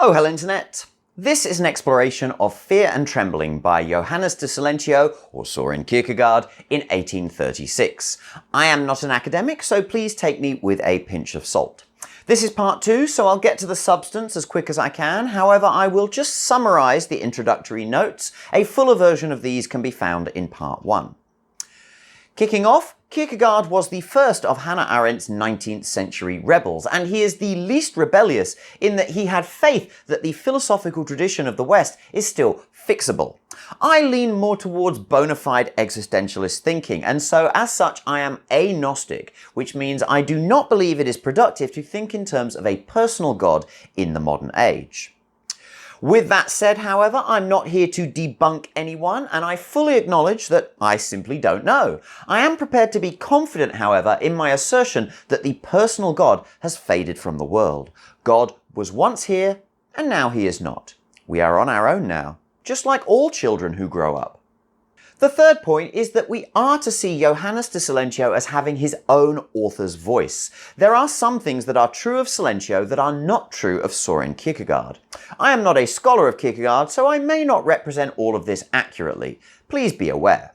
Oh, hello Internet! This is an exploration of Fear and Trembling by Johannes de Silentio, or Soren Kierkegaard, in 1836. I am not an academic, so please take me with a pinch of salt. This is part 2, so I'll get to the substance as quick as I can. However, I will just summarise the introductory notes. A fuller version of these can be found in part 1. Kicking off, Kierkegaard was the first of Hannah Arendt's 19th century rebels, and he is the least rebellious in that he had faith that the philosophical tradition of the West is still fixable. I lean more towards bona fide existentialist thinking, and so as such I am agnostic, which means I do not believe it is productive to think in terms of a personal God in the modern age. With that said, however, I'm not here to debunk anyone, and I fully acknowledge that I simply don't know. I am prepared to be confident, however, in my assertion that the personal God has faded from the world. God was once here, and now he is not. We are on our own now, just like all children who grow up. The third point is that we are to see Johannes de Silentio as having his own author's voice. There are some things that are true of Silentio that are not true of Soren Kierkegaard. I am not a scholar of Kierkegaard, so I may not represent all of this accurately. Please be aware.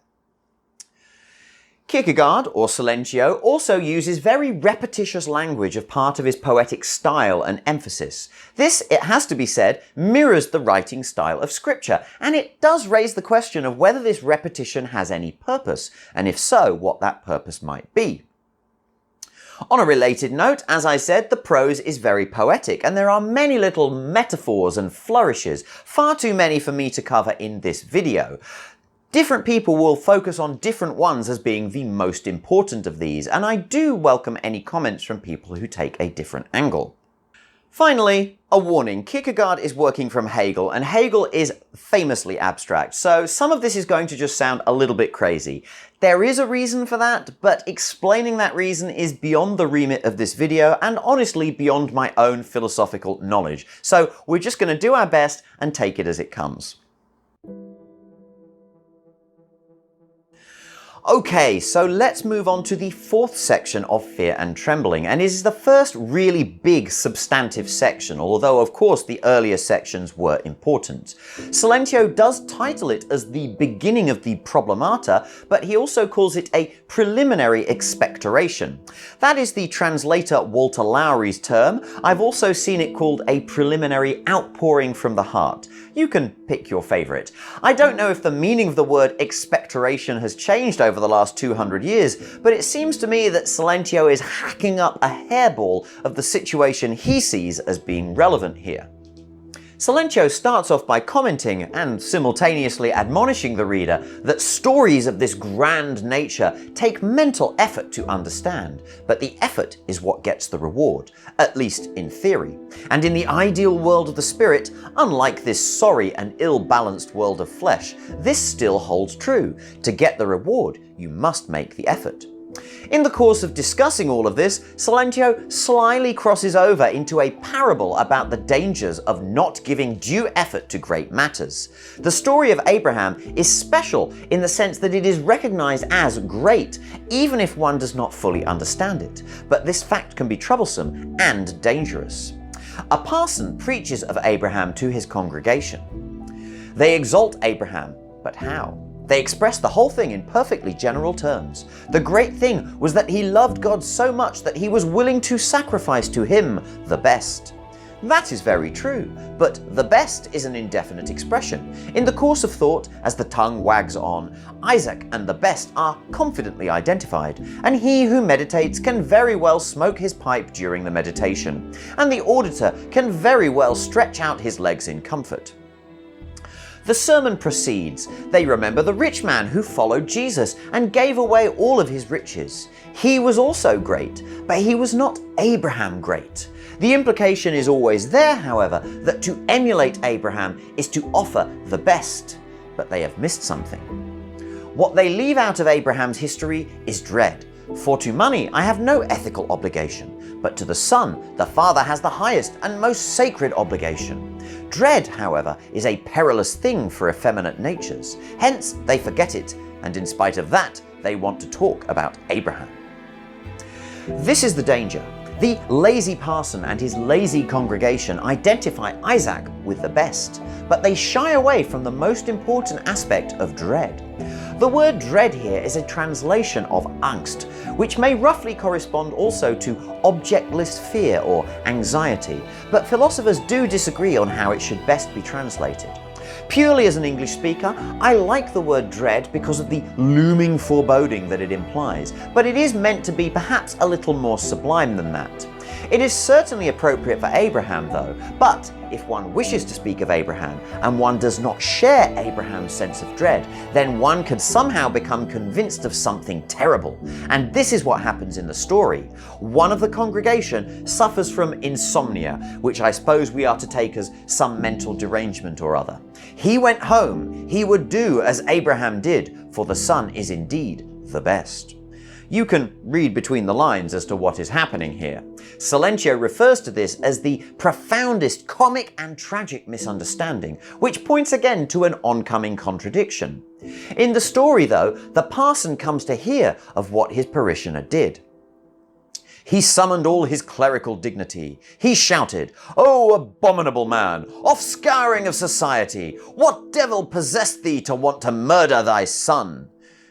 Kierkegaard, or Silentio, also uses very repetitious language of part of his poetic style and emphasis. This, it has to be said, mirrors the writing style of scripture, and it does raise the question of whether this repetition has any purpose, and if so, what that purpose might be. On a related note, as I said, the prose is very poetic, and there are many little metaphors and flourishes, far too many for me to cover in this video. Different people will focus on different ones as being the most important of these, and I do welcome any comments from people who take a different angle. Finally, a warning. Kierkegaard is working from Hegel, and Hegel is famously abstract, so some of this is going to just sound a little bit crazy. There is a reason for that, but explaining that reason is beyond the remit of this video, and honestly beyond my own philosophical knowledge. So we're just going to do our best and take it as it comes. Okay, so let's move on to the fourth section of Fear and Trembling, and it is the first really big substantive section, although of course the earlier sections were important. Silentio does title it as the beginning of the problemata, but he also calls it a preliminary expectoration. That is the translator Walter Lowry's term. I've also seen it called a preliminary outpouring from the heart. You can pick your favourite. I don't know if the meaning of the word expectoration has changed over the last 200 years, but it seems to me that Silentio is hacking up a hairball of the situation he sees as being relevant here. Silentio starts off by commenting and simultaneously admonishing the reader that stories of this grand nature take mental effort to understand, but the effort is what gets the reward, at least in theory. And in the ideal world of the spirit, unlike this sorry and ill-balanced world of flesh, this still holds true. To get the reward, you must make the effort. In the course of discussing all of this, Silentio slyly crosses over into a parable about the dangers of not giving due effort to great matters. The story of Abraham is special in the sense that it is recognized as great, even if one does not fully understand it. But this fact can be troublesome and dangerous. A parson preaches of Abraham to his congregation. They exalt Abraham, but how? They express the whole thing in perfectly general terms. The great thing was that he loved God so much that he was willing to sacrifice to him the best. That is very true, but the best is an indefinite expression. In the course of thought, as the tongue wags on, Isaac and the best are confidently identified, and he who meditates can very well smoke his pipe during the meditation, and the auditor can very well stretch out his legs in comfort. The sermon proceeds. They remember the rich man who followed Jesus and gave away all of his riches. He was also great, but he was not Abraham great. The implication is always there, however, that to emulate Abraham is to offer the best. But they have missed something. What they leave out of Abraham's history is dread. For to money I have no ethical obligation, but to the son the father has the highest and most sacred obligation. Dread, however, is a perilous thing for effeminate natures. Hence they forget it, and in spite of that they want to talk about Abraham. This is the danger. The lazy parson and his lazy congregation identify Isaac with the best, but they shy away from the most important aspect of dread. The word dread here is a translation of angst, which may roughly correspond also to objectless fear or anxiety, but philosophers do disagree on how it should best be translated. Purely as an English speaker, I like the word dread because of the looming foreboding that it implies, but it is meant to be perhaps a little more sublime than that. It is certainly appropriate for Abraham though, but if one wishes to speak of Abraham and one does not share Abraham's sense of dread, then one could somehow become convinced of something terrible. And this is what happens in the story. One of the congregation suffers from insomnia, which I suppose we are to take as some mental derangement or other. He went home. He would do as Abraham did, for the son is indeed the best. You can read between the lines as to what is happening here. Silentio refers to this as the profoundest comic and tragic misunderstanding, which points again to an oncoming contradiction. In the story, though, the parson comes to hear of what his parishioner did. He summoned all his clerical dignity. He shouted, "O abominable man, offscouring of society, what devil possessed thee to want to murder thy son?"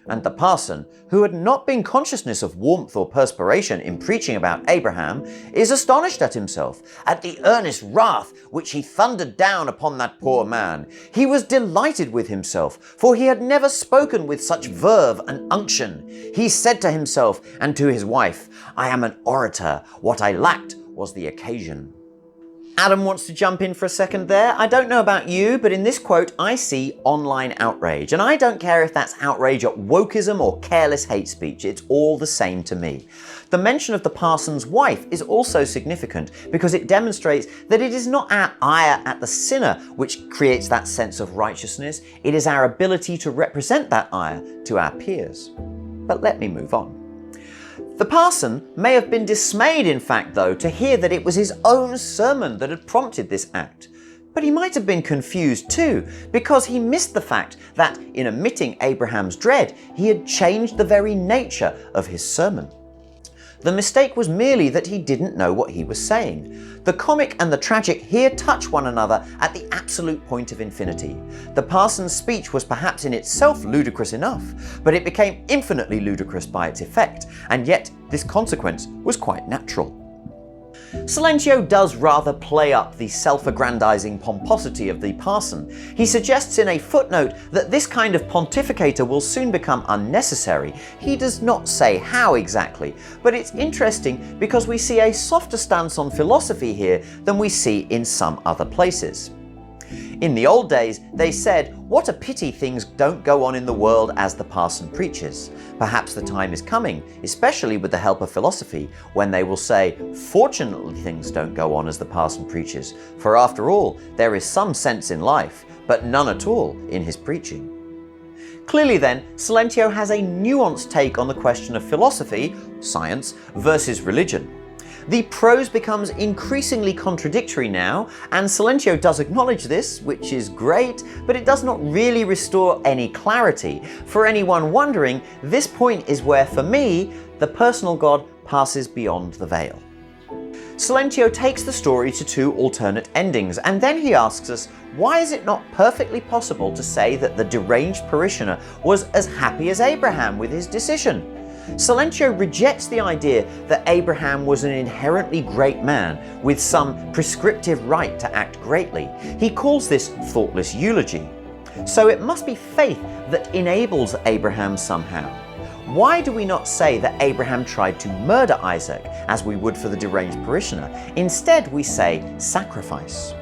And the parson, who had not been consciousness of warmth or perspiration in preaching about Abraham, is astonished at himself, at the earnest wrath which he thundered down upon that poor man. He was delighted with himself, for he had never spoken with such verve and unction. He said to himself and to his wife, "I am an orator, what I lacked was the occasion." Adam wants to jump in for a second there. I don't know about you, but in this quote I see online outrage. And I don't care if that's outrage at wokeism or careless hate speech, it's all the same to me. The mention of the parson's wife is also significant because it demonstrates that it is not our ire at the sinner which creates that sense of righteousness, it is our ability to represent that ire to our peers. But let me move on. The parson may have been dismayed, in fact, though, to hear that it was his own sermon that had prompted this act. But he might have been confused too, because he missed the fact that, in omitting Abraham's dread, he had changed the very nature of his sermon. The mistake was merely that he didn't know what he was saying. The comic and the tragic here touch one another at the absolute point of infinity. The parson's speech was perhaps in itself ludicrous enough, but it became infinitely ludicrous by its effect, and yet this consequence was quite natural. Silentio does rather play up the self-aggrandizing pomposity of the parson. He suggests in a footnote that this kind of pontificator will soon become unnecessary. He does not say how exactly, but it's interesting because we see a softer stance on philosophy here than we see in some other places. In the old days, they said, "What a pity things don't go on in the world as the parson preaches." Perhaps the time is coming, especially with the help of philosophy, when they will say, "Fortunately things don't go on as the parson preaches, for after all, there is some sense in life, but none at all in his preaching." Clearly then, Silentio has a nuanced take on the question of philosophy, science, versus religion. The prose becomes increasingly contradictory now, and Silentio does acknowledge this, which is great, but it does not really restore any clarity. For anyone wondering, this point is where, for me, the personal God passes beyond the veil. Silentio takes the story to two alternate endings, and then he asks us, why is it not perfectly possible to say that the deranged parishioner was as happy as Abraham with his decision? Silentio rejects the idea that Abraham was an inherently great man with some prescriptive right to act greatly. He calls this thoughtless eulogy. So it must be faith that enables Abraham somehow. Why do we not say that Abraham tried to murder Isaac, as we would for the deranged parishioner? Instead, we say sacrifice.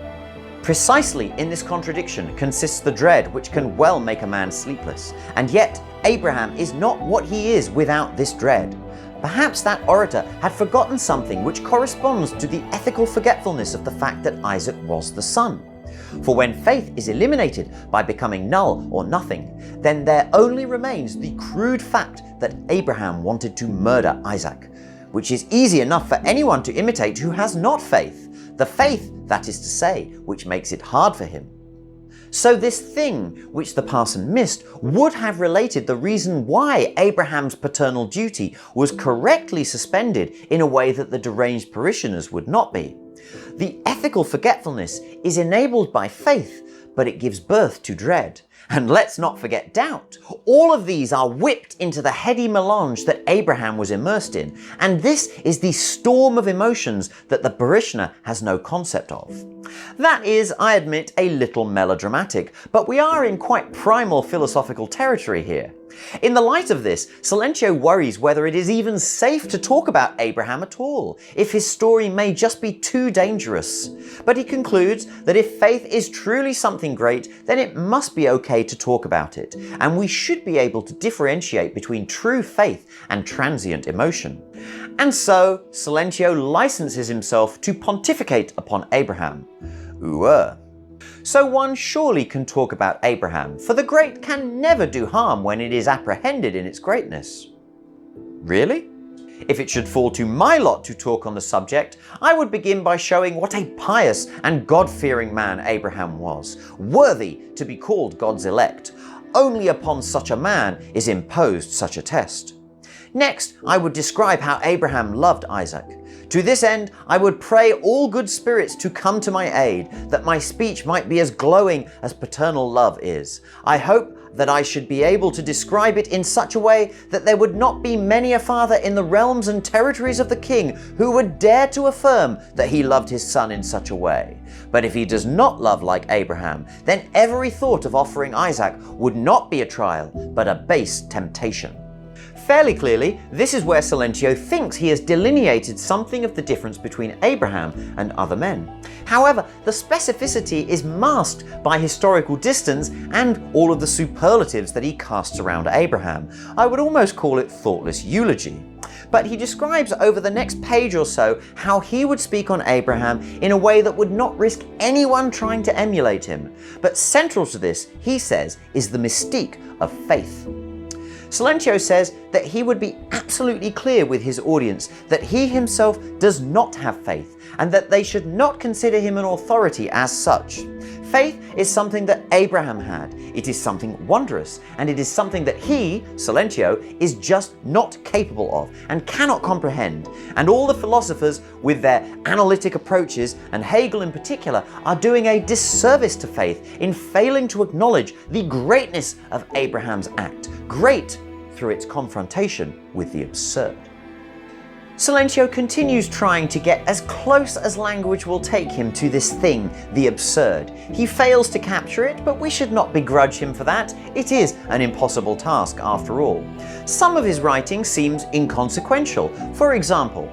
Precisely in this contradiction consists the dread which can well make a man sleepless, and yet Abraham is not what he is without this dread. Perhaps that orator had forgotten something which corresponds to the ethical forgetfulness of the fact that Isaac was the son. For when faith is eliminated by becoming null or nothing, then there only remains the crude fact that Abraham wanted to murder Isaac, which is easy enough for anyone to imitate who has not faith. The faith, that is to say, which makes it hard for him. So this thing, which the parson missed, would have related the reason why Abraham's paternal duty was correctly suspended in a way that the deranged parishioners would not be. The ethical forgetfulness is enabled by faith, but it gives birth to dread. And let's not forget doubt. All of these are whipped into the heady melange that Abraham was immersed in, and this is the storm of emotions that the parishioner has no concept of. That is, I admit, a little melodramatic, but we are in quite primal philosophical territory here. In the light of this, Silentio worries whether it is even safe to talk about Abraham at all, if his story may just be too dangerous. But he concludes that if faith is truly something great, then it must be okay to talk about it, and we should be able to differentiate between true faith and transient emotion. And so, Silentio licenses himself to pontificate upon Abraham. So one surely can talk about Abraham, for the great can never do harm when it is apprehended in its greatness. Really? If it should fall to my lot to talk on the subject, I would begin by showing what a pious and God-fearing man Abraham was, worthy to be called God's elect. Only upon such a man is imposed such a test. Next, I would describe how Abraham loved Isaac. To this end, I would pray all good spirits to come to my aid, that my speech might be as glowing as paternal love is. I hope that I should be able to describe it in such a way that there would not be many a father in the realms and territories of the king who would dare to affirm that he loved his son in such a way. But if he does not love like Abraham, then every thought of offering Isaac would not be a trial, but a base temptation. Fairly clearly, this is where Silentio thinks he has delineated something of the difference between Abraham and other men. However, the specificity is masked by historical distance and all of the superlatives that he casts around Abraham. I would almost call it thoughtless eulogy. But he describes over the next page or so how he would speak on Abraham in a way that would not risk anyone trying to emulate him. But central to this, he says, is the mystique of faith. Silentio says that he would be absolutely clear with his audience that he himself does not have faith, and that they should not consider him an authority as such. Faith is something that Abraham had. It is something wondrous, and it is something that he, Silentio, is just not capable of and cannot comprehend. And all the philosophers with their analytic approaches, and Hegel in particular, are doing a disservice to faith in failing to acknowledge the greatness of Abraham's act, great through its confrontation with the absurd. Silentio continues trying to get as close as language will take him to this thing, the absurd. He fails to capture it, but we should not begrudge him for that. It is an impossible task after all. Some of his writing seems inconsequential. For example,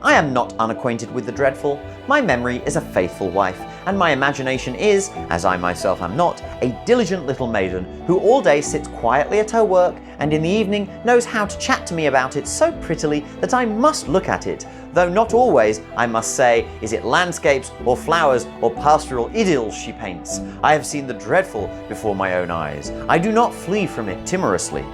I am not unacquainted with the dreadful. My memory is a faithful wife, and my imagination is, as I myself am not, a diligent little maiden who all day sits quietly at her work and in the evening knows how to chat to me about it so prettily that I must look at it, though not always, I must say, is it landscapes or flowers or pastoral idylls she paints. I have seen the dreadful before my own eyes. I do not flee from it timorously.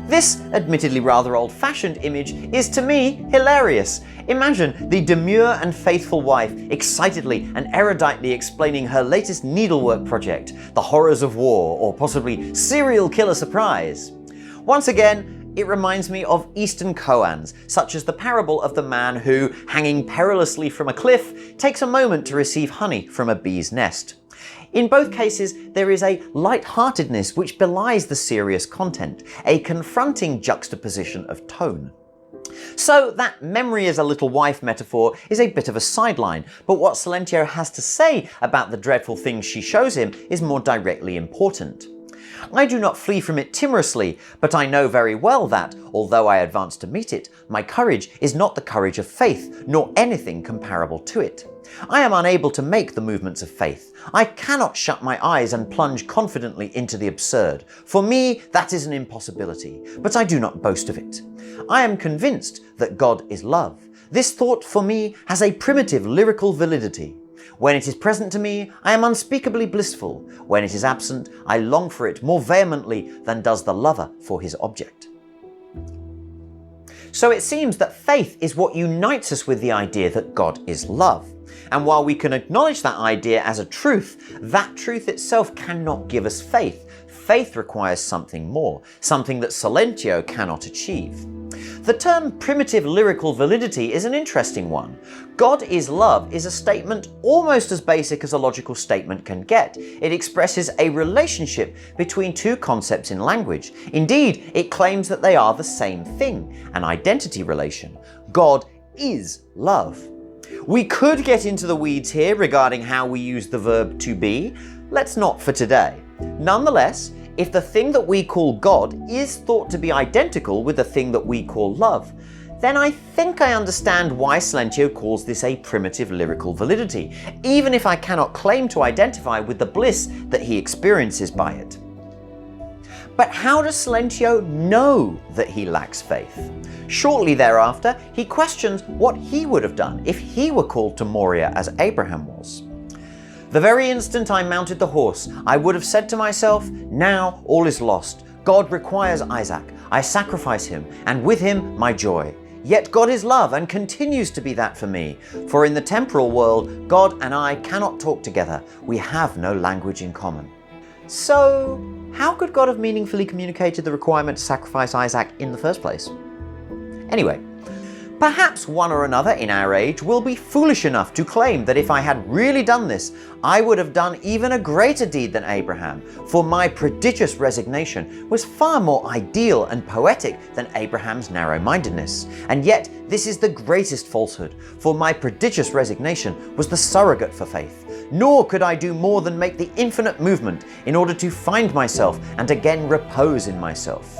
This admittedly rather old-fashioned image is to me hilarious. Imagine the demure and faithful wife excitedly and eruditely explaining her latest needlework project, the horrors of war, or possibly serial killer surprise. Once again, it reminds me of Eastern koans, such as the parable of the man who, hanging perilously from a cliff, takes a moment to receive honey from a bee's nest. In both cases, there is a light-heartedness which belies the serious content, a confronting juxtaposition of tone. So that memory as a little wife metaphor is a bit of a sideline, but what Silentio has to say about the dreadful things she shows him is more directly important. I do not flee from it timorously, but I know very well that, although I advance to meet it, my courage is not the courage of faith, nor anything comparable to it. I am unable to make the movements of faith. I cannot shut my eyes and plunge confidently into the absurd. For me, that is an impossibility, but I do not boast of it. I am convinced that God is love. This thought for me has a primitive lyrical validity. When it is present to me, I am unspeakably blissful. When it is absent, I long for it more vehemently than does the lover for his object. So it seems that faith is what unites us with the idea that God is love. And while we can acknowledge that idea as a truth, that truth itself cannot give us faith. Faith requires something more, something that Silentio cannot achieve. The term primitive lyrical validity is an interesting one. God is love is a statement almost as basic as a logical statement can get. It expresses a relationship between two concepts in language. Indeed, it claims that they are the same thing, an identity relation. God is love. We could get into the weeds here regarding how we use the verb to be. Let's not for today. Nonetheless, if the thing that we call God is thought to be identical with the thing that we call love, then I think I understand why Silentio calls this a primitive lyrical validity, even if I cannot claim to identify with the bliss that he experiences by it. But how does Silentio know that he lacks faith? Shortly thereafter, he questions what he would have done if he were called to Moria as Abraham was. The very instant I mounted the horse, I would have said to myself, now all is lost. God requires Isaac. I sacrifice him, and with him my joy. Yet God is love and continues to be that for me. For in the temporal world, God and I cannot talk together. We have no language in common. So, how could God have meaningfully communicated the requirement to sacrifice Isaac in the first place? Anyway, perhaps one or another in our age will be foolish enough to claim that if I had really done this, I would have done even a greater deed than Abraham, for my prodigious resignation was far more ideal and poetic than Abraham's narrow-mindedness. And yet, this is the greatest falsehood, for my prodigious resignation was the surrogate for faith. Nor could I do more than make the infinite movement in order to find myself and again repose in myself.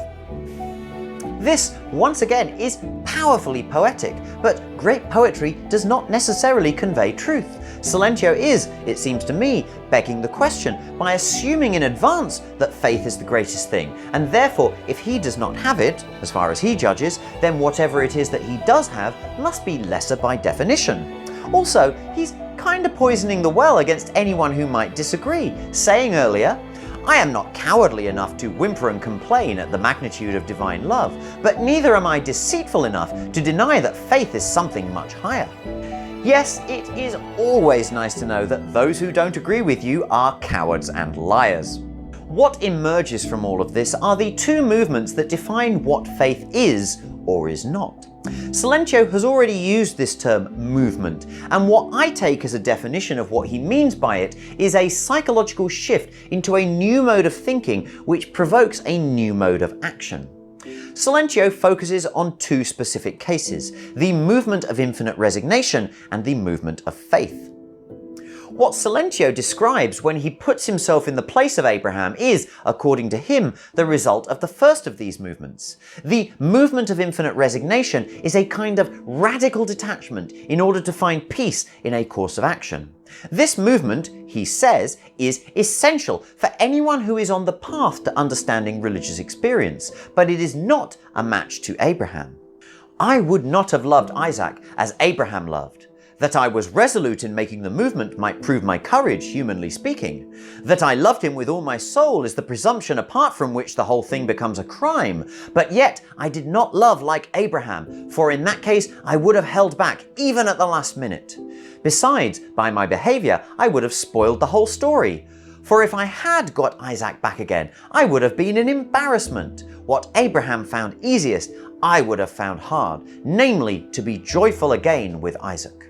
This, once again, is powerfully poetic, but great poetry does not necessarily convey truth. Silentio is, it seems to me, begging the question by assuming in advance that faith is the greatest thing, and therefore, if he does not have it, as far as he judges, then whatever it is that he does have must be lesser by definition. Also, he's kind of poisoning the well against anyone who might disagree, saying earlier, I am not cowardly enough to whimper and complain at the magnitude of divine love, but neither am I deceitful enough to deny that faith is something much higher. Yes, it is always nice to know that those who don't agree with you are cowards and liars. What emerges from all of this are the two movements that define what faith is or is not. Silentio has already used this term movement, and what I take as a definition of what he means by it is a psychological shift into a new mode of thinking which provokes a new mode of action. Silentio focuses on two specific cases, the movement of infinite resignation and the movement of faith. What Silentio describes when he puts himself in the place of Abraham is, according to him, the result of the first of these movements. The movement of infinite resignation is a kind of radical detachment in order to find peace in a course of action. This movement, he says, is essential for anyone who is on the path to understanding religious experience, but it is not a match to Abraham. I would not have loved Isaac as Abraham loved. That I was resolute in making the movement might prove my courage, humanly speaking. That I loved him with all my soul is the presumption apart from which the whole thing becomes a crime. But yet I did not love like Abraham, for in that case I would have held back even at the last minute. Besides, by my behaviour, I would have spoiled the whole story. For if I had got Isaac back again, I would have been an embarrassment. What Abraham found easiest, I would have found hard, namely to be joyful again with Isaac.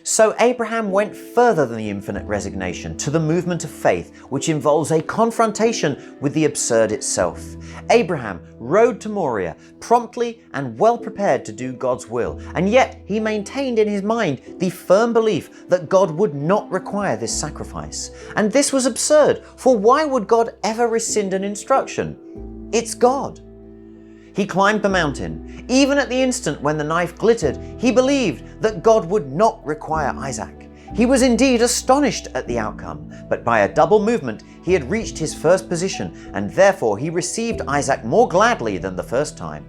So Abraham went further than the infinite resignation to the movement of faith, which involves a confrontation with the absurd itself. Abraham rode to Moria, promptly and well prepared to do God's will, and yet he maintained in his mind the firm belief that God would not require this sacrifice. And this was absurd, for why would God ever rescind an instruction? It's God. He climbed the mountain. Even at the instant when the knife glittered, he believed that God would not require Isaac. He was indeed astonished at the outcome, but by a double movement he had reached his first position, and therefore he received Isaac more gladly than the first time.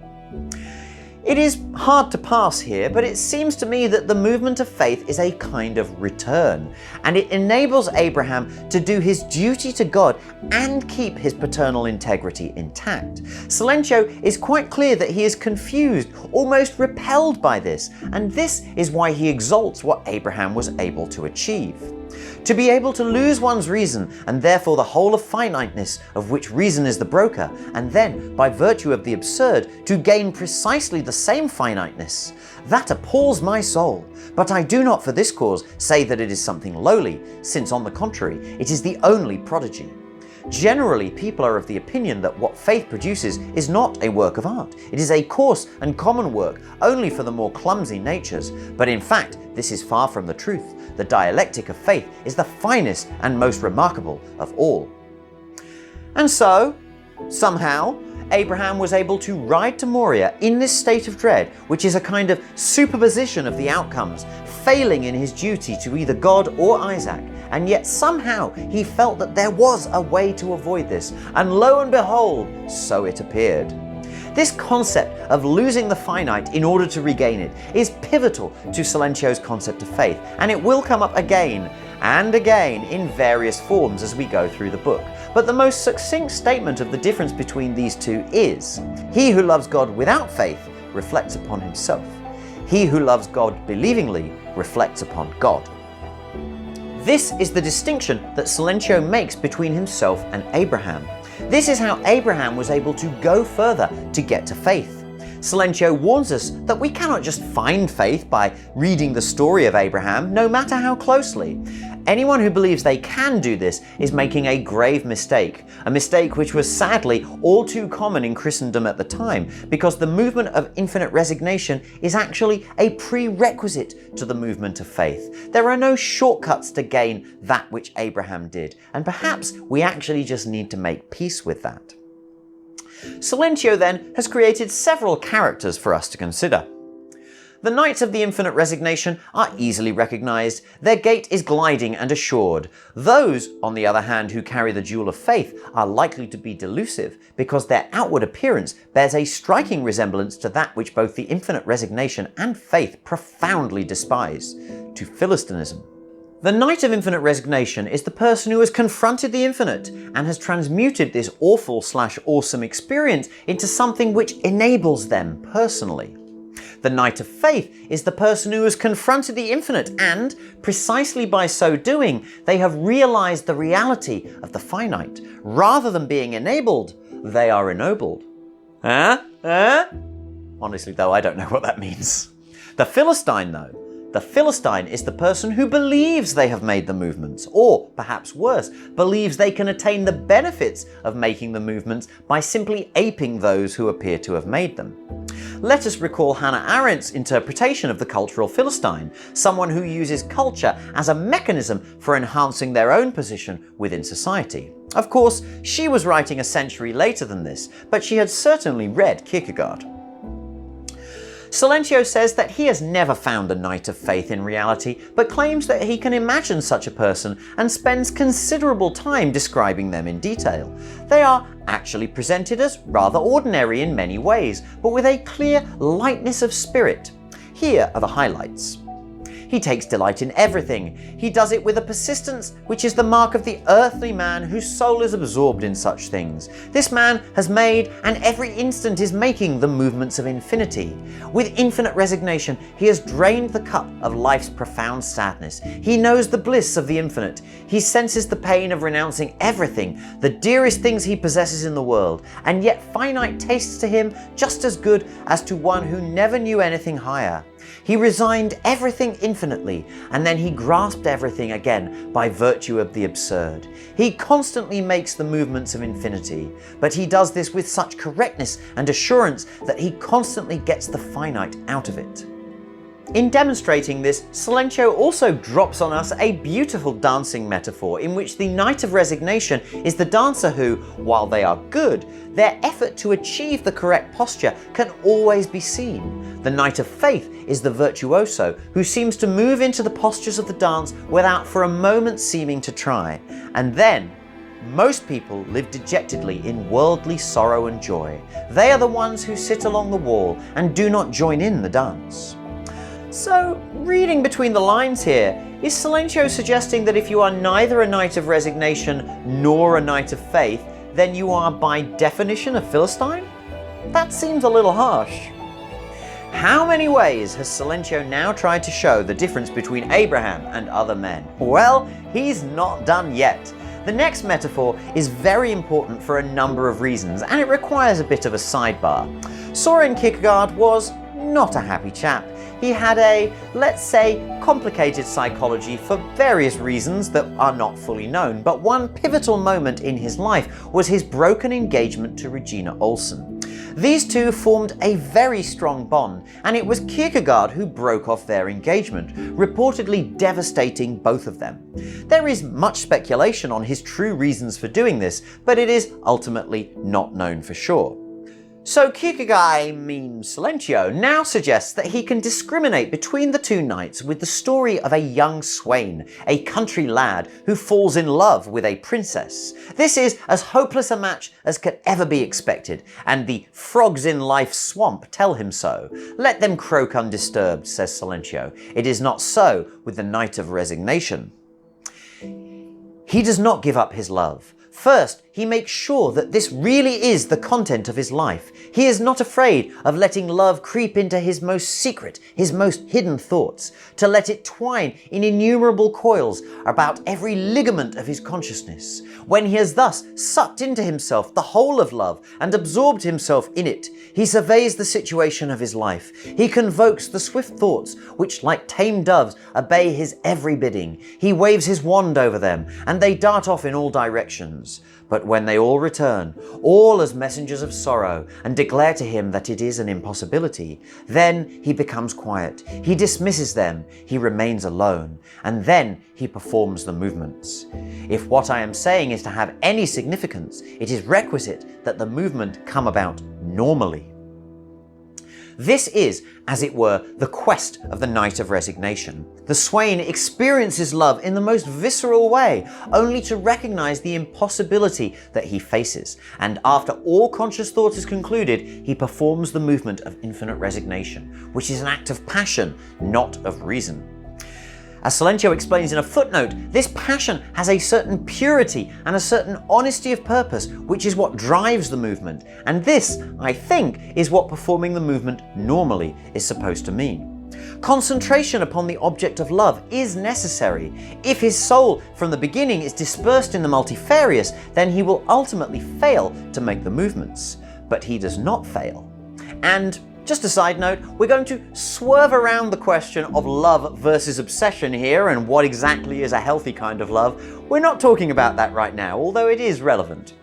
It is hard to pass here, but it seems to me that the movement of faith is a kind of return, and it enables Abraham to do his duty to God and keep his paternal integrity intact. Silentio is quite clear that he is confused, almost repelled by this, and this is why he exalts what Abraham was able to achieve. To be able to lose one's reason, and therefore the whole of finiteness, of which reason is the broker, and then, by virtue of the absurd, to gain precisely the same finiteness, that appalls my soul. But I do not for this cause say that it is something lowly, since on the contrary, it is the only prodigy. Generally, people are of the opinion that what faith produces is not a work of art. It is a coarse and common work, only for the more clumsy natures. But in fact, this is far from the truth. The dialectic of faith is the finest and most remarkable of all. And so, somehow, Abraham was able to ride to Moriah in this state of dread, which is a kind of superposition of the outcomes, failing in his duty to either God or Isaac. And yet somehow he felt that there was a way to avoid this, and lo and behold, so it appeared. This concept of losing the finite in order to regain it is pivotal to Silentio's concept of faith, and it will come up again and again in various forms as we go through the book. But the most succinct statement of the difference between these two is, he who loves God without faith reflects upon himself. He who loves God believingly reflects upon God. This is the distinction that Silentio makes between himself and Abraham. This is how Abraham was able to go further to get to faith. Silentio warns us that we cannot just find faith by reading the story of Abraham, no matter how closely. Anyone who believes they can do this is making a grave mistake, a mistake which was sadly all too common in Christendom at the time, because the movement of infinite resignation is actually a prerequisite to the movement of faith. There are no shortcuts to gain that which Abraham did, and perhaps we actually just need to make peace with that. Silentio then has created several characters for us to consider. The Knights of the Infinite Resignation are easily recognised. Their gait is gliding and assured. Those, on the other hand, who carry the jewel of faith are likely to be delusive, because their outward appearance bears a striking resemblance to that which both the Infinite Resignation and faith profoundly despise, to Philistinism. The Knight of Infinite Resignation is the person who has confronted the infinite and has transmuted this awful/awesome experience into something which enables them personally. The Knight of Faith is the person who has confronted the infinite and, precisely by so doing, they have realized the reality of the finite. Rather than being enabled, they are ennobled. Honestly though, I don't know what that means. The Philistine though, the Philistine is the person who believes they have made the movements, or, perhaps worse, believes they can attain the benefits of making the movements by simply aping those who appear to have made them. Let us recall Hannah Arendt's interpretation of the cultural Philistine, someone who uses culture as a mechanism for enhancing their own position within society. Of course, she was writing a century later than this, but she had certainly read Kierkegaard. Silentio says that he has never found a knight of faith in reality, but claims that he can imagine such a person and spends considerable time describing them in detail. They are actually presented as rather ordinary in many ways, but with a clear lightness of spirit. Here are the highlights. He takes delight in everything. He does it with a persistence which is the mark of the earthly man whose soul is absorbed in such things. This man has made and every instant is making the movements of infinity. With infinite resignation, he has drained the cup of life's profound sadness. He knows the bliss of the infinite. He senses the pain of renouncing everything, the dearest things he possesses in the world, and yet finite tastes to him just as good as to one who never knew anything higher. He resigned everything infinitely, and then he grasped everything again by virtue of the absurd. He constantly makes the movements of infinity, but he does this with such correctness and assurance that he constantly gets the finite out of it. In demonstrating this, Silentio also drops on us a beautiful dancing metaphor in which the Knight of Resignation is the dancer who, while they are good, their effort to achieve the correct posture can always be seen. The Knight of Faith is the virtuoso who seems to move into the postures of the dance without for a moment seeming to try. And then, Most people live dejectedly in worldly sorrow and joy. They are the ones who sit along the wall and do not join in the dance. So, reading between the lines here, is Silentio suggesting that if you are neither a knight of resignation nor a knight of faith, then you are by definition a Philistine? That seems a little harsh. How many ways has Silentio now tried to show the difference between Abraham and other men? Well, he's not done yet. The next metaphor is very important for a number of reasons, and it requires a bit of a sidebar. Soren Kierkegaard was not a happy chap. He had a, let's say, complicated psychology for various reasons that are not fully known, but one pivotal moment in his life was his broken engagement to Regina Olsen. These two formed a very strong bond, and it was Kierkegaard who broke off their engagement, reportedly devastating both of them. There is much speculation on his true reasons for doing this, but it is ultimately not known for sure. So Kierkegaard, Silentio, now suggests that he can discriminate between the two knights with the story of a young swain, a country lad who falls in love with a princess. This is as hopeless a match as could ever be expected, and the frogs in life's swamp tell him so. Let them croak undisturbed, says Silentio. It is not so with the knight of resignation. He does not give up his love. First, he makes sure that this really is the content of his life. He is not afraid of letting love creep into his most secret, his most hidden thoughts, to let it twine in innumerable coils about every ligament of his consciousness. When he has thus sucked into himself the whole of love and absorbed himself in it, he surveys the situation of his life. He convokes the swift thoughts which, like tame doves, obey his every bidding. He waves his wand over them, and they dart off in all directions. But when they all return, all as messengers of sorrow, and declare to him that it is an impossibility, then he becomes quiet. He dismisses them, he remains alone, and then he performs the movements. If what I am saying is to have any significance, it is requisite that the movement come about normally. This is, as it were, the quest of the Knight of Resignation. The swain experiences love in the most visceral way, only to recognize the impossibility that he faces. And after all conscious thought is concluded, he performs the movement of infinite resignation, which is an act of passion, not of reason. As Silentio explains in a footnote, this passion has a certain purity and a certain honesty of purpose, which is what drives the movement. And this, I think, is what performing the movement normally is supposed to mean. Concentration upon the object of love is necessary. If his soul from the beginning is dispersed in the multifarious, then he will ultimately fail to make the movements. But he does not fail. And just a side note, we're going to swerve around the question of love versus obsession here and what exactly is a healthy kind of love. We're not talking about that right now, although it is relevant.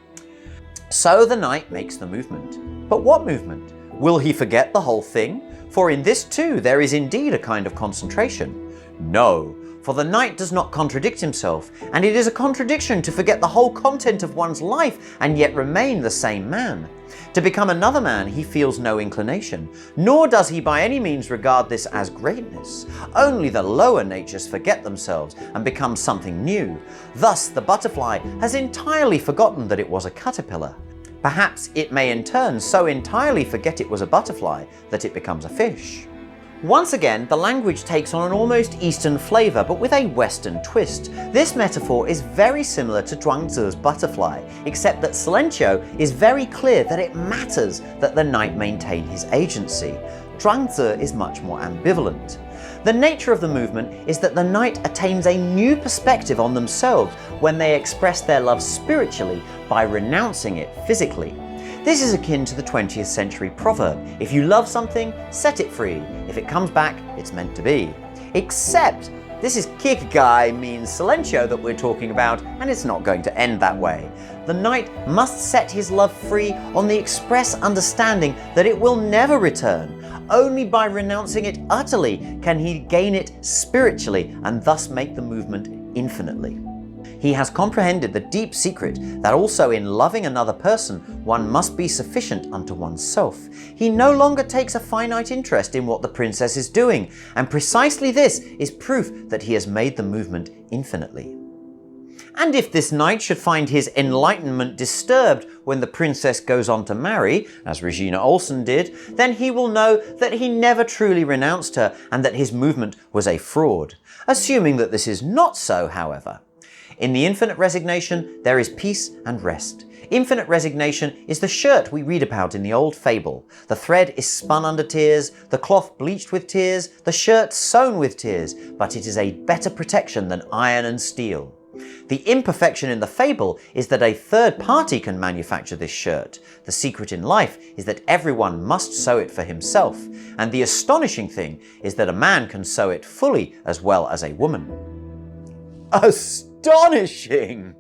So the knight makes the movement. But what movement? Will he forget the whole thing? For in this too there is indeed a kind of concentration. No, for the knight does not contradict himself, and it is a contradiction to forget the whole content of one's life and yet remain the same man. To become another man he feels no inclination, nor does he by any means regard this as greatness. Only the lower natures forget themselves and become something new. Thus the butterfly has entirely forgotten that it was a caterpillar. Perhaps it may in turn so entirely forget it was a butterfly that it becomes a fish. Once again, the language takes on an almost Eastern flavour, but with a Western twist. This metaphor is very similar to Zhuangzi's butterfly, except that Silentio is very clear that it matters that the knight maintain his agency. Zhuangzi is much more ambivalent. The nature of the movement is that the knight attains a new perspective on themselves when they express their love spiritually by renouncing it physically. This is akin to the 20th century proverb, if you love something, set it free. If it comes back, it's meant to be. Except, this is Kierkegaard Silentio that we're talking about, and it's not going to end that way. The knight must set his love free on the express understanding that it will never return. Only by renouncing it utterly can he gain it spiritually and thus make the movement infinitely. He has comprehended the deep secret that also in loving another person, one must be sufficient unto oneself. He no longer takes a finite interest in what the princess is doing, and precisely this is proof that he has made the movement infinitely. And if this knight should find his enlightenment disturbed when the princess goes on to marry, as Regina Olsen did, then he will know that he never truly renounced her and that his movement was a fraud. Assuming that this is not so, however. In the infinite resignation, there is peace and rest. Infinite resignation is the shirt we read about in the old fable. The thread is spun under tears, the cloth bleached with tears, the shirt sewn with tears, but it is a better protection than iron and steel. The imperfection in the fable is that a third party can manufacture this shirt. The secret in life is that everyone must sew it for himself, and the astonishing thing is that a man can sew it fully as well as a woman. Astonishing!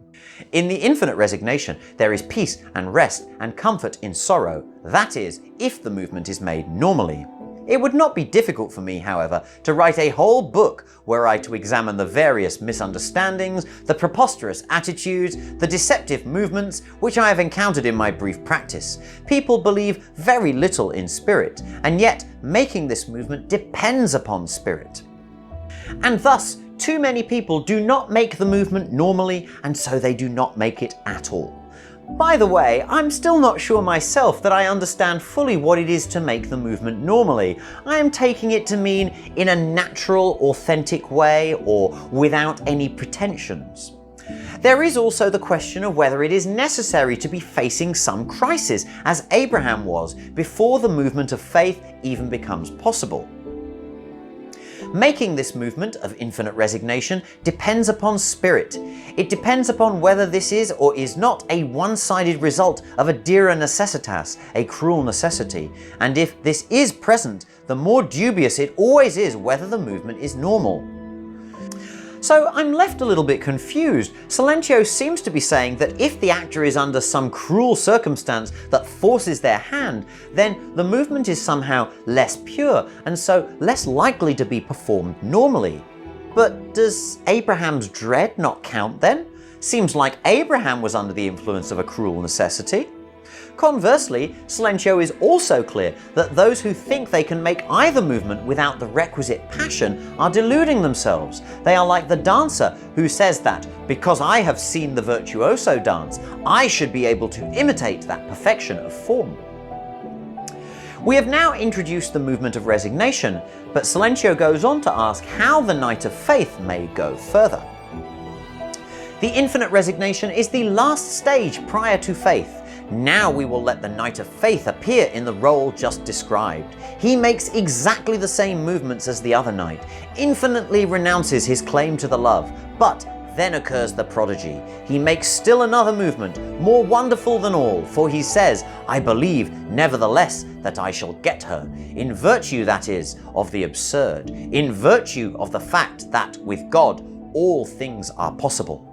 In the infinite resignation, there is peace and rest and comfort in sorrow. That is, if the movement is made normally. It would not be difficult for me, however, to write a whole book were I to examine the various misunderstandings, the preposterous attitudes, the deceptive movements which I have encountered in my brief practice. People believe very little in spirit, and yet making this movement depends upon spirit. And thus, too many people do not make the movement normally, and so they do not make it at all. By the way, I'm still not sure myself that I understand fully what it is to make the movement normally. I am taking it to mean in a natural, authentic way or without any pretensions. There is also the question of whether it is necessary to be facing some crisis, as Abraham was, before the movement of faith even becomes possible. Making this movement of infinite resignation depends upon spirit. It depends upon whether this is or is not a one-sided result of a dira necessitas, a cruel necessity. And if this is present, the more dubious it always is whether the movement is normal. So I'm left a little bit confused. Silentio seems to be saying that if the actor is under some cruel circumstance that forces their hand, then the movement is somehow less pure and so less likely to be performed normally. But does Abraham's dread not count then? Seems like Abraham was under the influence of a cruel necessity. Conversely, Silentio is also clear that those who think they can make either movement without the requisite passion are deluding themselves. They are like the dancer who says that, because I have seen the virtuoso dance, I should be able to imitate that perfection of form. We have now introduced the movement of resignation, but Silentio goes on to ask how the Knight of Faith may go further. The infinite resignation is the last stage prior to faith. Now we will let the Knight of Faith appear in the role just described. He makes exactly the same movements as the other knight, infinitely renounces his claim to the love, but then occurs the prodigy. He makes still another movement, more wonderful than all, for he says, I believe, nevertheless, that I shall get her, in virtue, that is, of the absurd, in virtue of the fact that, with God, all things are possible.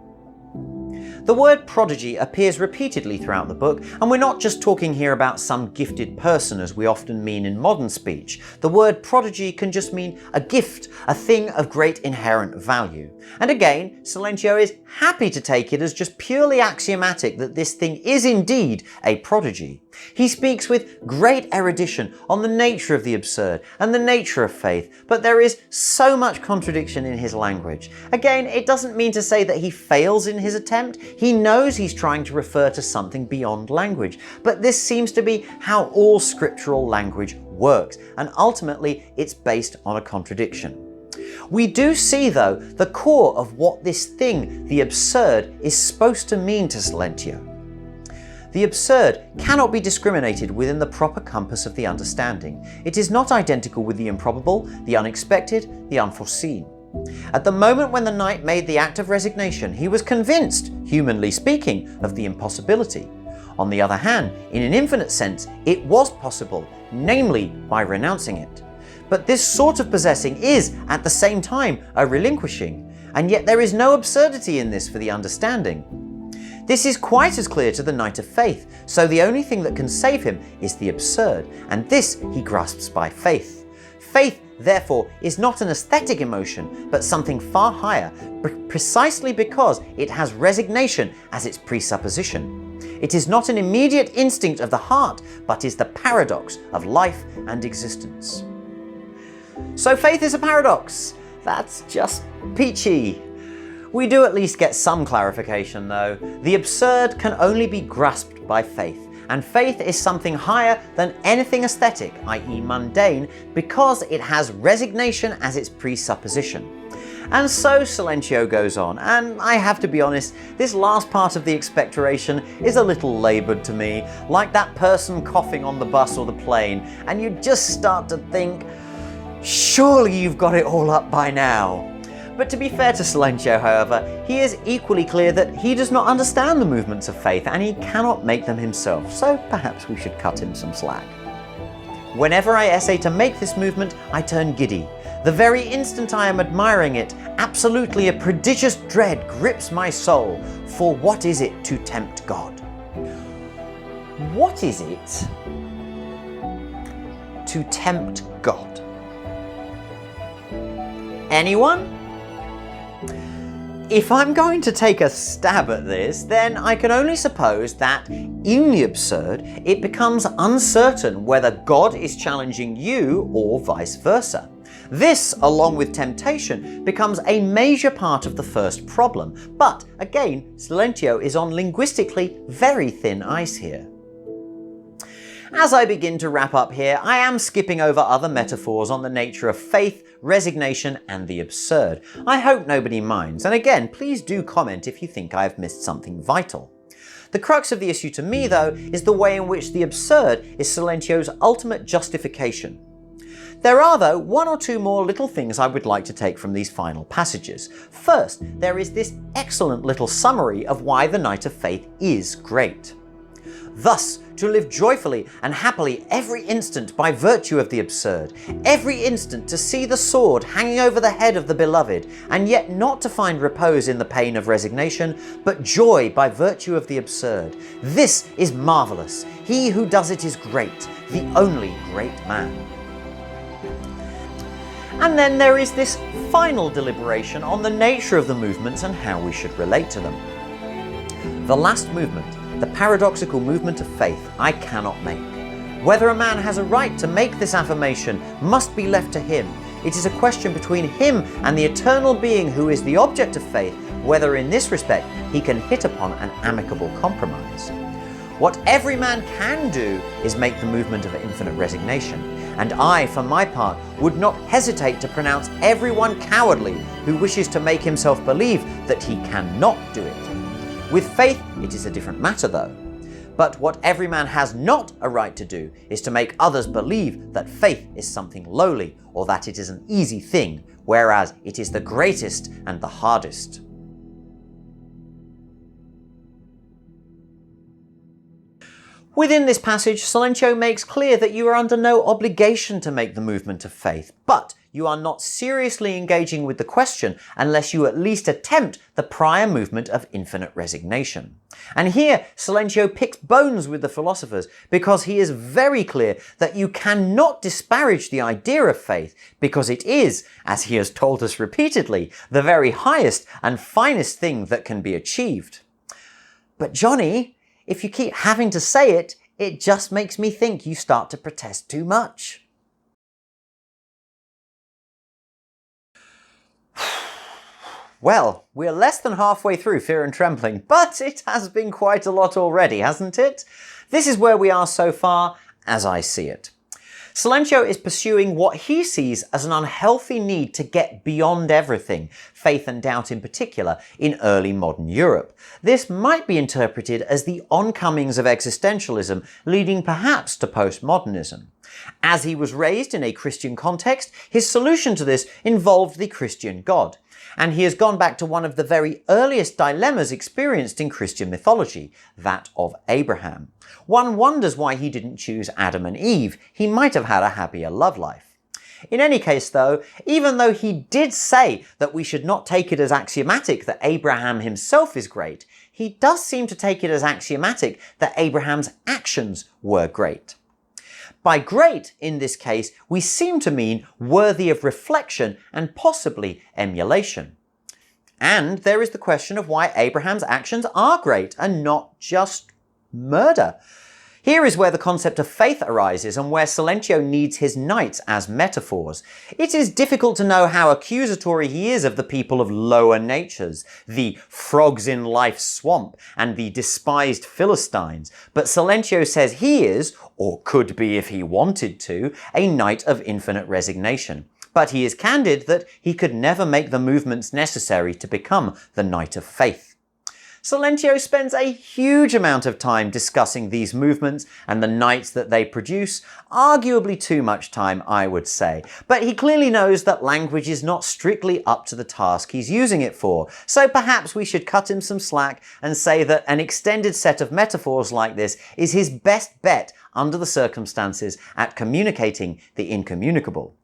The word prodigy appears repeatedly throughout the book, and we're not just talking here about some gifted person as we often mean in modern speech. The word prodigy can just mean a gift, a thing of great inherent value. And again, Silentio is happy to take it as just purely axiomatic that this thing is indeed a prodigy. He speaks with great erudition on the nature of the absurd and the nature of faith, but there is so much contradiction in his language. Again, it doesn't mean to say that he fails in his attempt. He knows he's trying to refer to something beyond language, but this seems to be how all scriptural language works, and ultimately it's based on a contradiction. We do see, though, the core of what this thing, the absurd, is supposed to mean to Silentio. The absurd cannot be discriminated within the proper compass of the understanding. It is not identical with the improbable, the unexpected, the unforeseen. At the moment when the knight made the act of resignation, he was convinced, humanly speaking, of the impossibility. On the other hand, in an infinite sense, it was possible, namely by renouncing it. But this sort of possessing is, at the same time, a relinquishing, and yet there is no absurdity in this for the understanding. This is quite as clear to the Knight of Faith, so the only thing that can save him is the absurd, and this he grasps by faith. Faith, therefore, is not an aesthetic emotion, but something far higher, precisely because it has resignation as its presupposition. It is not an immediate instinct of the heart, but is the paradox of life and existence. So faith is a paradox. That's just peachy. We do at least get some clarification though. The absurd can only be grasped by faith, and faith is something higher than anything aesthetic, i.e. mundane, because it has resignation as its presupposition. And so Silentio goes on, and I have to be honest, this last part of the expectoration is a little laboured to me, like that person coughing on the bus or the plane, and you just start to think, surely you've got it all up by now. But to be fair to Silentio, however, he is equally clear that he does not understand the movements of faith and he cannot make them himself, so perhaps we should cut him some slack. Whenever I essay to make this movement, I turn giddy. The very instant I am admiring it, absolutely a prodigious dread grips my soul, for what is it to tempt God? What is it to tempt God? Anyone? If I'm going to take a stab at this, then I can only suppose that in the absurd, it becomes uncertain whether God is challenging you or vice versa. This, along with temptation, becomes a major part of the first problem. But again, Silentio is on linguistically very thin ice here. As I begin to wrap up here, I am skipping over other metaphors on the nature of faith, resignation, and the absurd. I hope nobody minds, and again, please do comment if you think I have missed something vital. The crux of the issue to me, though, is the way in which the absurd is Silentio's ultimate justification. There are, though, one or two more little things I would like to take from these final passages. First, there is this excellent little summary of why the Night of Faith is great. Thus, to live joyfully and happily every instant by virtue of the absurd, every instant to see the sword hanging over the head of the beloved, and yet not to find repose in the pain of resignation, but joy by virtue of the absurd. This is marvellous. He who does it is great, the only great man. And then there is this final deliberation on the nature of the movements and how we should relate to them. The last movement, the paradoxical movement of faith, I cannot make. Whether a man has a right to make this affirmation must be left to him. It is a question between him and the eternal being who is the object of faith, whether in this respect he can hit upon an amicable compromise. What every man can do is make the movement of infinite resignation, and I, for my part, would not hesitate to pronounce everyone cowardly who wishes to make himself believe that he cannot do it. With faith, it is a different matter though. But what every man has not a right to do is to make others believe that faith is something lowly or that it is an easy thing, whereas it is the greatest and the hardest. Within this passage, Silentio makes clear that you are under no obligation to make the movement of faith, but you are not seriously engaging with the question unless you at least attempt the prior movement of infinite resignation. And here, Silentio picks bones with the philosophers because he is very clear that you cannot disparage the idea of faith because it is, as he has told us repeatedly, the very highest and finest thing that can be achieved. But Johnny, if you keep having to say it, it just makes me think you start to protest too much. Well, we're less than halfway through Fear and Trembling, but it has been quite a lot already, hasn't it? This is where we are so far, as I see it. Silentio is pursuing what he sees as an unhealthy need to get beyond everything, faith and doubt in particular, in early modern Europe. This might be interpreted as the oncomings of existentialism, leading perhaps to postmodernism. As he was raised in a Christian context, his solution to this involved the Christian God. And he has gone back to one of the very earliest dilemmas experienced in Christian mythology, that of Abraham. One wonders why he didn't choose Adam and Eve. He might have had a happier love life. In any case though, even though he did say that we should not take it as axiomatic that Abraham himself is great, he does seem to take it as axiomatic that Abraham's actions were great. By great, in this case, we seem to mean worthy of reflection and possibly emulation. And there is the question of why Abraham's actions are great and not just murder. Here is where the concept of faith arises and where Silentio needs his knights as metaphors. It is difficult to know how accusatory he is of the people of lower natures, the frogs in life's swamp and the despised Philistines, but Silentio says he is, or could be if he wanted to, a knight of infinite resignation. But he is candid that he could never make the movements necessary to become the knight of faith. Silentio spends a huge amount of time discussing these movements and the knights that they produce, arguably too much time, I would say. But he clearly knows that language is not strictly up to the task he's using it for, so perhaps we should cut him some slack and say that an extended set of metaphors like this is his best bet under the circumstances at communicating the incommunicable.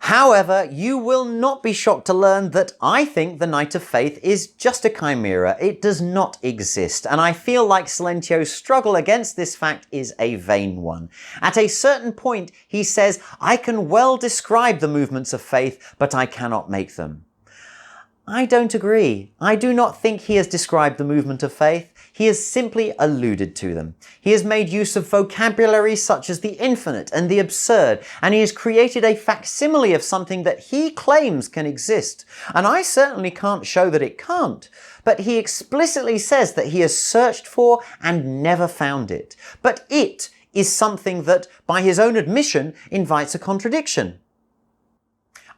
However, you will not be shocked to learn that I think the Knight of Faith is just a chimera. It does not exist, and I feel like Silentio's struggle against this fact is a vain one. At a certain point, he says, "I can well describe the movements of faith, but I cannot make them." I don't agree. I do not think he has described the movement of faith. He has simply alluded to them. He has made use of vocabulary such as the infinite and the absurd, and he has created a facsimile of something that he claims can exist. And I certainly can't show that it can't. But he explicitly says that he has searched for and never found it. But it is something that, by his own admission, invites a contradiction.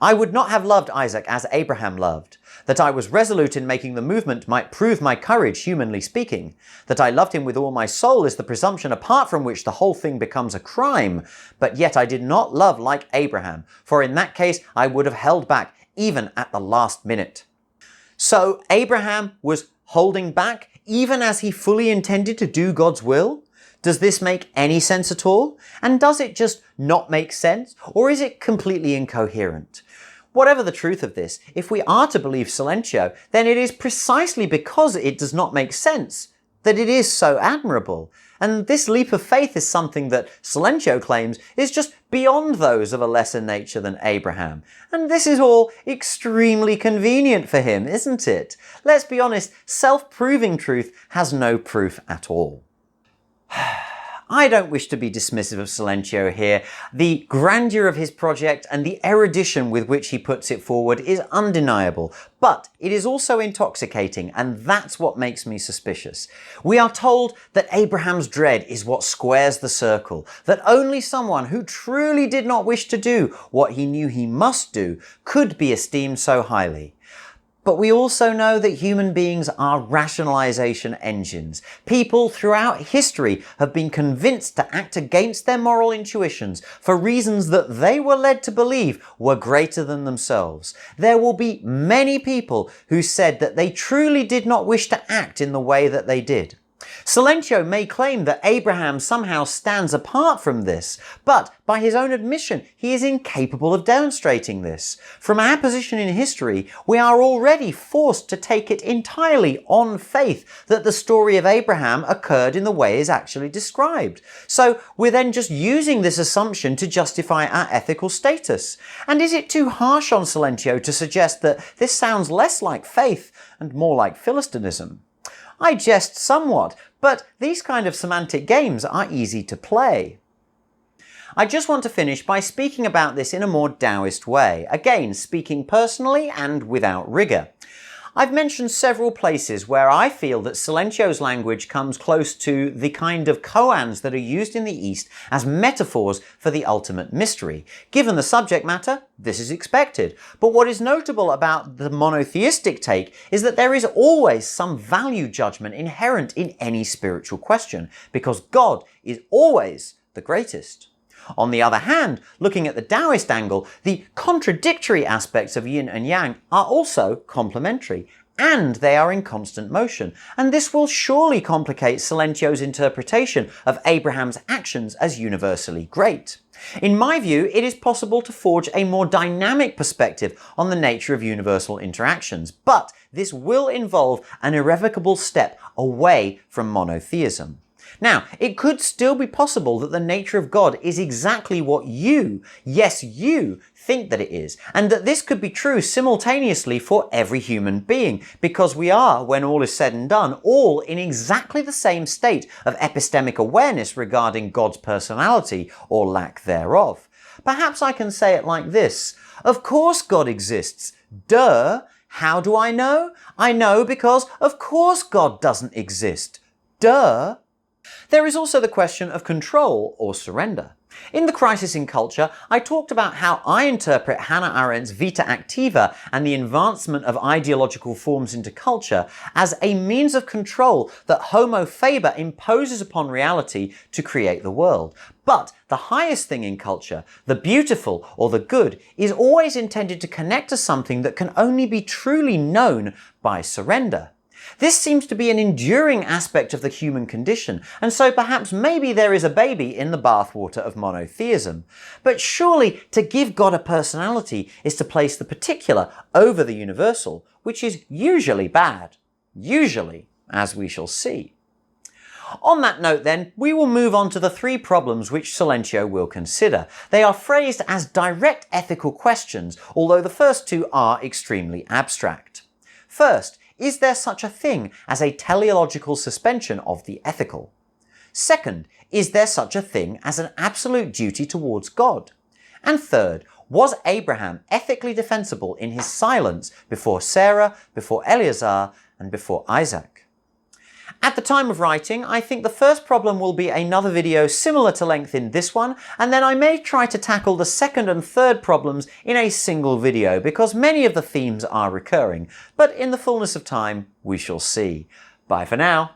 I would not have loved Isaac as Abraham loved. That I was resolute in making the movement might prove my courage, humanly speaking. That I loved him with all my soul is the presumption apart from which the whole thing becomes a crime. But yet I did not love like Abraham, for in that case I would have held back, even at the last minute. So Abraham was holding back, even as he fully intended to do God's will? Does this make any sense at all? And does it just not make sense? Or is it completely incoherent? Whatever the truth of this, if we are to believe Silentio, then it is precisely because it does not make sense that it is so admirable. And this leap of faith is something that Silentio claims is just beyond those of a lesser nature than Abraham. And this is all extremely convenient for him, isn't it? Let's be honest, self-proving truth has no proof at all. I don't wish to be dismissive of Silentio here. The grandeur of his project and the erudition with which he puts it forward is undeniable, but it is also intoxicating, and that's what makes me suspicious. We are told that Abraham's dread is what squares the circle, that only someone who truly did not wish to do what he knew he must do could be esteemed so highly. But we also know that human beings are rationalization engines. People throughout history have been convinced to act against their moral intuitions for reasons that they were led to believe were greater than themselves. There will be many people who said that they truly did not wish to act in the way that they did. Silentio may claim that Abraham somehow stands apart from this, but by his own admission, he is incapable of demonstrating this. From our position in history, we are already forced to take it entirely on faith that the story of Abraham occurred in the way is actually described. So we're then just using this assumption to justify our ethical status. And is it too harsh on Silentio to suggest that this sounds less like faith and more like Philistinism? I jest somewhat, but these kind of semantic games are easy to play. I just want to finish by speaking about this in a more Taoist way, again speaking personally and without rigour. I've mentioned several places where I feel that Silentio's language comes close to the kind of koans that are used in the East as metaphors for the ultimate mystery. Given the subject matter, this is expected. But what is notable about the monotheistic take is that there is always some value judgment inherent in any spiritual question, because God is always the greatest. On the other hand, looking at the Taoist angle, the contradictory aspects of yin and yang are also complementary, and they are in constant motion, and this will surely complicate Silentio's interpretation of Abraham's actions as universally great. In my view, it is possible to forge a more dynamic perspective on the nature of universal interactions, but this will involve an irrevocable step away from monotheism. Now, it could still be possible that the nature of God is exactly what you, yes you, think that it is, and that this could be true simultaneously for every human being, because we are, when all is said and done, all in exactly the same state of epistemic awareness regarding God's personality or lack thereof. Perhaps I can say it like this: of course God exists. Duh! How do I know? I know because of course God doesn't exist. Duh! There is also the question of control or surrender. In The Crisis in Culture, I talked about how I interpret Hannah Arendt's Vita Activa and the advancement of ideological forms into culture as a means of control that Homo faber imposes upon reality to create the world. But the highest thing in culture, the beautiful or the good, is always intended to connect to something that can only be truly known by surrender. This seems to be an enduring aspect of the human condition, and so perhaps maybe there is a baby in the bathwater of monotheism. But surely to give God a personality is to place the particular over the universal, which is usually bad. Usually, as we shall see. On that note then, we will move on to the three problems which Silentio will consider. They are phrased as direct ethical questions, although the first two are extremely abstract. First, is there such a thing as a teleological suspension of the ethical? Second, is there such a thing as an absolute duty towards God? And third, was Abraham ethically defensible in his silence before Sarah, before Eleazar, and before Isaac? At the time of writing, I think the first problem will be another video similar to length in this one, and then I may try to tackle the second and third problems in a single video because many of the themes are recurring, but in the fullness of time we shall see. Bye for now.